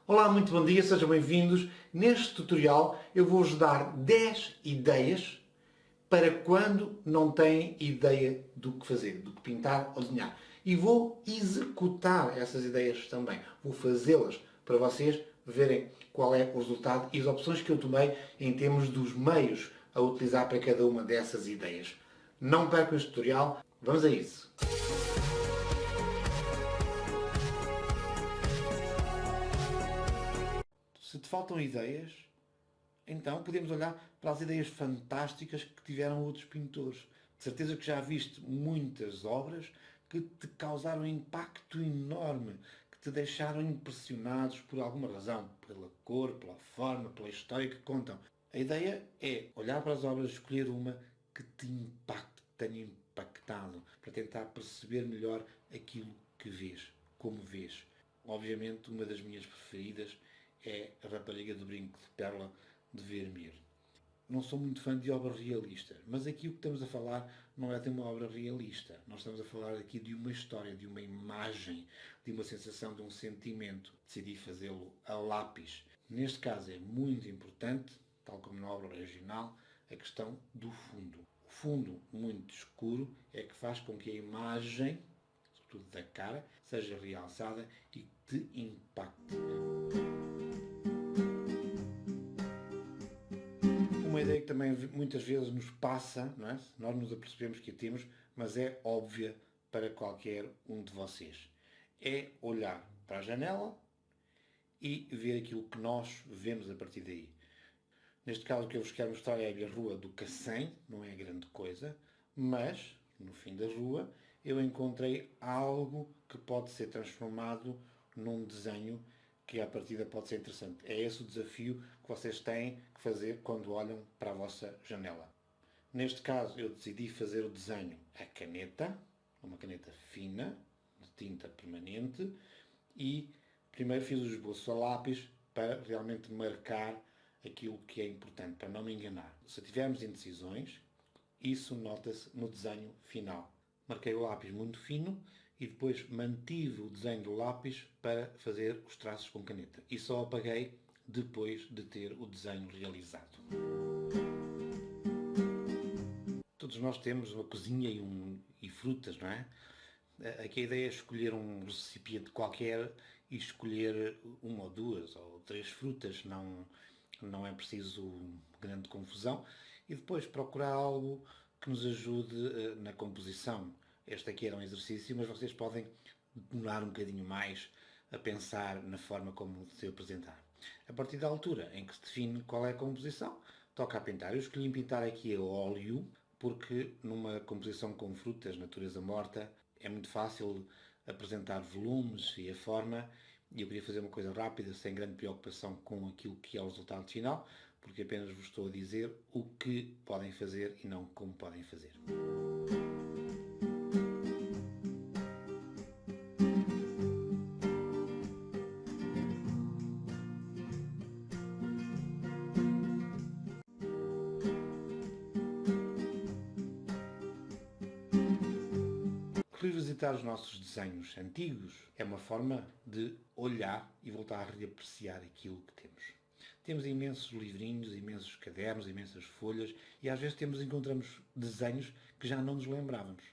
Olá, muito bom dia, sejam bem-vindos. Neste tutorial eu vou-vos dar 10 ideias para quando não têm ideia do que fazer, do que pintar ou desenhar. E vou executar essas ideias também. Vou fazê-las para vocês verem qual é o resultado e as opções que eu tomei em termos dos meios a utilizar para cada uma dessas ideias. Não percam este tutorial, vamos a isso! Se te faltam ideias, então podemos olhar para as ideias fantásticas que tiveram outros pintores. De certeza que já viste muitas obras que te causaram um impacto enorme, que te deixaram impressionados por alguma razão, pela cor, pela forma, pela história que contam. A ideia é olhar para as obras, escolher uma que te impacte, que tenha impactado, para tentar perceber melhor aquilo que vês, como vês. Obviamente, uma das minhas preferidas é a Rapariga do Brinco de Pérola de Vermeer. Não sou muito fã de obras realistas, mas aqui o que estamos a falar não é de uma obra realista. Nós estamos a falar aqui de uma história, de uma imagem, de uma sensação, de um sentimento. Decidi fazê-lo a lápis. Neste caso é muito importante, tal como na obra original, a questão do fundo. O fundo muito escuro é que faz com que a imagem, sobretudo da cara, seja realçada e te impacte. Uma ideia que também muitas vezes nos passa, não é? Nós nos apercebemos que a temos, mas é óbvia para qualquer um de vocês. É olhar para a janela e ver aquilo que nós vemos a partir daí. Neste caso o que eu vos quero mostrar é a rua do Cacém, não é grande coisa, mas no fim da rua eu encontrei algo que pode ser transformado num desenho que à partida pode ser interessante. É esse o desafio que vocês têm que fazer quando olham para a vossa janela. Neste caso eu decidi fazer o desenho a caneta, uma caneta fina, de tinta permanente, e primeiro fiz o esboço a lápis para realmente marcar aquilo que é importante, para não me enganar. Se tivermos indecisões, isso nota-se no desenho final. Marquei o lápis muito fino e depois mantive o desenho do lápis para fazer os traços com caneta. E só apaguei depois de ter o desenho realizado. Todos nós temos uma cozinha e frutas, não é? Aqui a ideia é escolher um recipiente qualquer e escolher uma ou duas ou três frutas, não é preciso grande confusão. E depois procurar algo que nos ajude na composição. Este aqui era um exercício, mas vocês podem demorar um bocadinho mais a pensar na forma como se apresentar. A partir da altura em que se define qual é a composição, toca a pintar. Eu escolhi pintar aqui a óleo, porque numa composição com frutas, natureza morta, é muito fácil apresentar volumes e a forma, e eu queria fazer uma coisa rápida, sem grande preocupação com aquilo que é o resultado final, porque apenas vos estou a dizer o que podem fazer e não como podem fazer. Revisitar os nossos desenhos antigos é uma forma de olhar e voltar a reapreciar aquilo que temos. Temos imensos livrinhos, imensos cadernos, imensas folhas e às vezes encontramos desenhos que já não nos lembrávamos.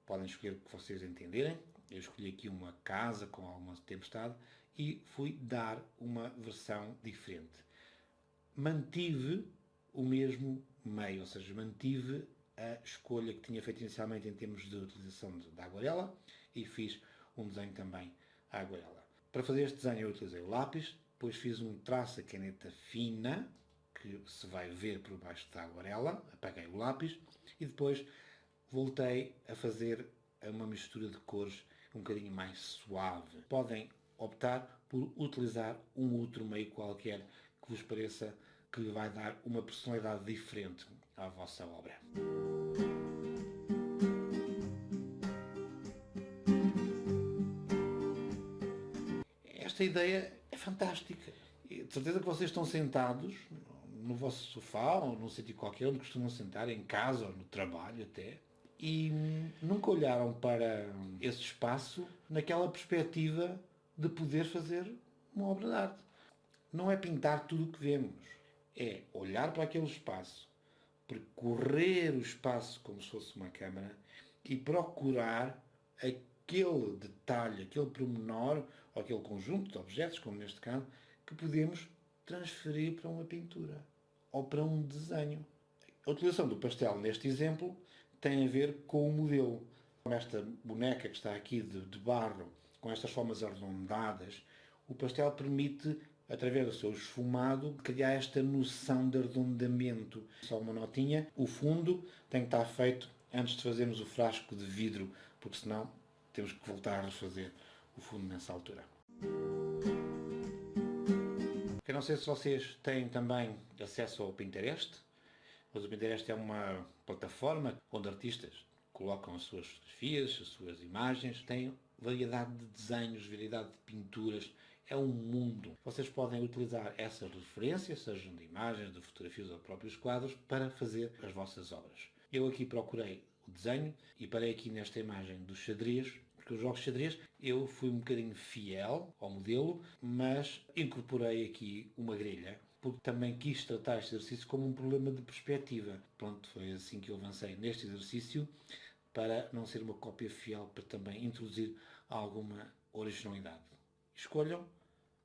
Podem escolher o que vocês entenderem. Eu escolhi aqui uma casa com alguma tempestade e fui dar uma versão diferente. Mantive o mesmo meio, ou seja, mantive a escolha que tinha feito inicialmente em termos de utilização da aguarela e fiz um desenho também à aguarela. Para fazer este desenho eu utilizei o lápis, depois fiz um traço a caneta fina, que se vai ver por baixo da aguarela, apaguei o lápis e depois voltei a fazer uma mistura de cores um bocadinho mais suave. Podem optar por utilizar um outro meio qualquer que vos pareça que lhe vai dar uma personalidade diferente à vossa obra. Esta ideia é fantástica. De certeza que vocês estão sentados no vosso sofá ou num sítio qualquer onde costumam sentar, em casa ou no trabalho até, e nunca olharam para esse espaço naquela perspectiva de poder fazer uma obra de arte. não é pintar tudo o que vemos, é olhar para aquele espaço, percorrer o espaço como se fosse uma câmara e procurar aquele detalhe, aquele pormenor, ou aquele conjunto de objetos, como neste caso, que podemos transferir para uma pintura ou para um desenho. A utilização do pastel neste exemplo tem a ver com o modelo. Esta boneca que está aqui de barro, com estas formas arredondadas, o pastel permite, através do seu esfumado, criar esta noção de arredondamento. Só uma notinha, o fundo tem que estar feito antes de fazermos o frasco de vidro, porque senão temos que voltar a refazer o fundo nessa altura. Eu não sei se vocês têm também acesso ao Pinterest, mas o Pinterest é uma plataforma onde artistas colocam as suas fotografias, as suas imagens, têm variedade de desenhos, variedade de pinturas, é um mundo. Vocês podem utilizar essas referências, sejam de imagens, de fotografias ou próprios quadros, para fazer as vossas obras. Eu aqui procurei o desenho e parei aqui nesta imagem do xadrez, porque os jogos de xadrez eu fui um bocadinho fiel ao modelo, mas incorporei aqui uma grelha, porque também quis tratar este exercício como um problema de perspectiva. Pronto, foi assim que eu avancei neste exercício, para não ser uma cópia fiel, para também introduzir alguma originalidade. Escolham,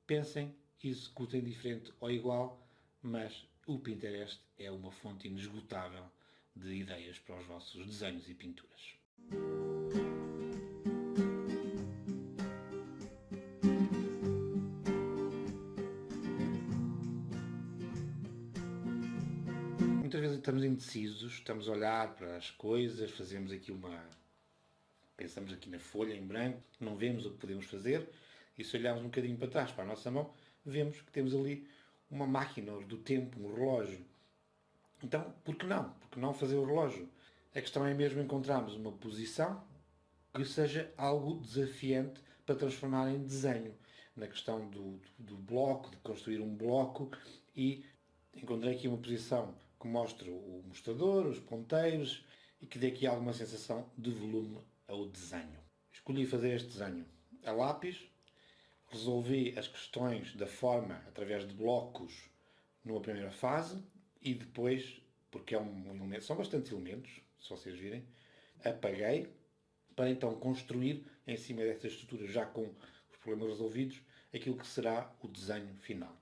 pensem, executem diferente ou igual, mas o Pinterest é uma fonte inesgotável de ideias para os vossos desenhos e pinturas. Muitas vezes estamos indecisos, estamos a olhar para as coisas, fazemos aqui pensamos aqui na folha em branco, não vemos o que podemos fazer, e se olharmos um bocadinho para trás, para a nossa mão, vemos que temos ali uma máquina do tempo, um relógio. Então, por que não? Por que não fazer o relógio? A questão é mesmo encontrarmos uma posição que seja algo desafiante para transformar em desenho. Na questão do bloco, de construir um bloco, e encontrei aqui uma posição que mostra o mostrador, os ponteiros, e que dê aqui alguma sensação de volume ao desenho. Escolhi fazer este desenho a lápis, resolvi as questões da forma através de blocos numa primeira fase e depois, porque é um elemento, são bastantes elementos, se vocês virem, apaguei para então construir em cima desta estrutura, já com os problemas resolvidos, aquilo que será o desenho final.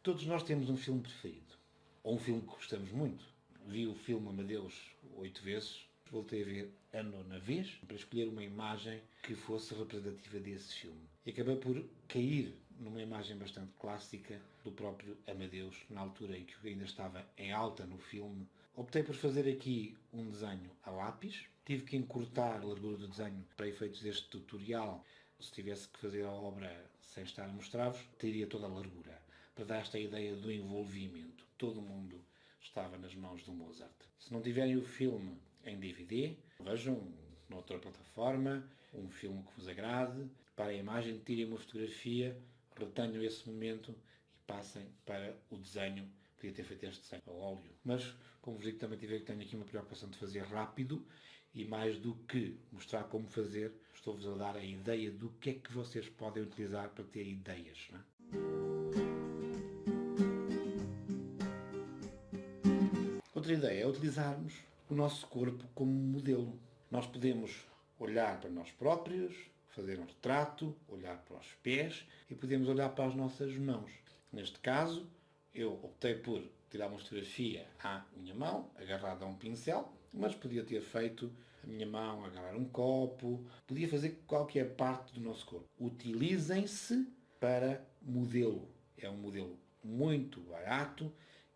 Todos nós temos um filme preferido, ou um filme que gostamos muito. Vi o filme Amadeus 8 vezes, voltei a ver a 9ª vez, para escolher uma imagem que fosse representativa desse filme. E acabei por cair numa imagem bastante clássica do próprio Amadeus, na altura em que ainda estava em alta no filme. Optei por fazer aqui um desenho a lápis, tive que encurtar a largura do desenho para efeitos deste tutorial. Se tivesse que fazer a obra sem estar a mostrar-vos, teria toda a largura, para dar esta ideia do envolvimento. Todo mundo estava nas mãos do Mozart. Se não tiverem o filme em DVD, vejam noutra plataforma, um filme que vos agrade, parem a imagem, tirem uma fotografia, retenham esse momento e passem para o desenho. Podia ter feito este desenho ao óleo, mas como vos digo, também tenho aqui uma preocupação de fazer rápido, e mais do que mostrar como fazer, estou-vos a dar a ideia do que é que vocês podem utilizar para ter ideias, não é? Outra ideia é utilizarmos o nosso corpo como modelo. Nós podemos olhar para nós próprios, fazer um retrato, olhar para os pés e podemos olhar para as nossas mãos. Neste caso, eu optei por tirar uma fotografia à minha mão, agarrada a um pincel, mas podia ter feito a minha mão agarrar um copo, podia fazer qualquer parte do nosso corpo. Utilizem-se para modelo. É um modelo muito barato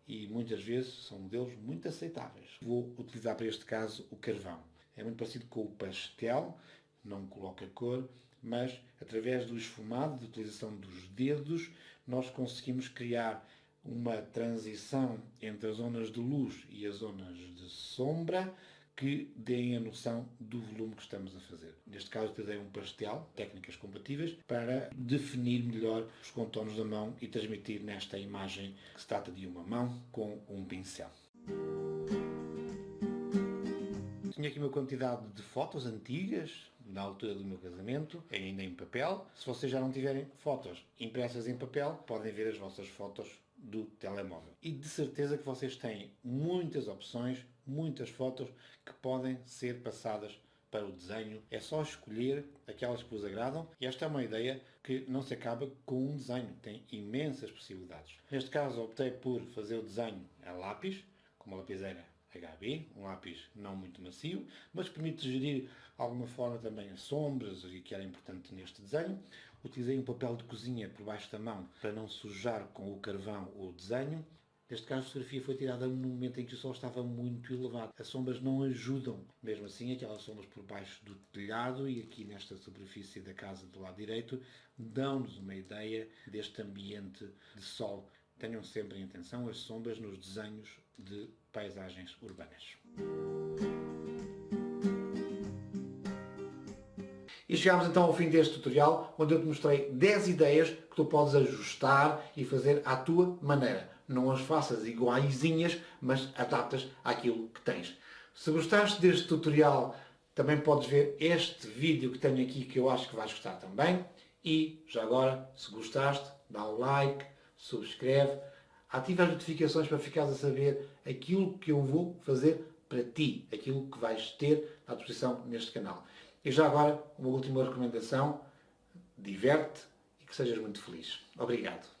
e muitas vezes são modelos muito aceitáveis. Vou utilizar para este caso o carvão. É muito parecido com o pastel, não coloca cor, mas através do esfumado, de utilização dos dedos, nós conseguimos criar uma transição entre as zonas de luz e as zonas de sombra que deem a noção do volume que estamos a fazer. Neste caso, utilizei um pastel, técnicas compatíveis, para definir melhor os contornos da mão e transmitir nesta imagem que se trata de uma mão com um pincel. Tinha aqui uma quantidade de fotos antigas, na altura do meu casamento, ainda em papel. Se vocês já não tiverem fotos impressas em papel, podem ver as vossas fotos do telemóvel. E de certeza que vocês têm muitas opções, muitas fotos que podem ser passadas para o desenho. É só escolher aquelas que vos agradam e esta é uma ideia que não se acaba com um desenho. Tem imensas possibilidades. Neste caso optei por fazer o desenho a lápis, com uma lapiseira HB, um lápis não muito macio, mas permite gerir alguma forma também as sombras, o que era importante neste desenho. Utilizei um papel de cozinha por baixo da mão para não sujar com o carvão o desenho. Neste caso, a fotografia foi tirada no momento em que o sol estava muito elevado. As sombras não ajudam. Mesmo assim, aquelas sombras por baixo do telhado e aqui nesta superfície da casa do lado direito dão-nos uma ideia deste ambiente de sol. Tenham sempre em atenção as sombras nos desenhos de paisagens urbanas. E chegámos então ao fim deste tutorial, onde eu te mostrei 10 ideias que tu podes ajustar e fazer à tua maneira. Não as faças iguaizinhas, mas adaptas àquilo que tens. Se gostaste deste tutorial, também podes ver este vídeo que tenho aqui, que eu acho que vais gostar também. E, já agora, se gostaste, dá o like, subscreve, ativa as notificações para ficares a saber aquilo que eu vou fazer para ti, aquilo que vais ter à disposição neste canal. E já agora, uma última recomendação, diverte e que sejas muito feliz. Obrigado.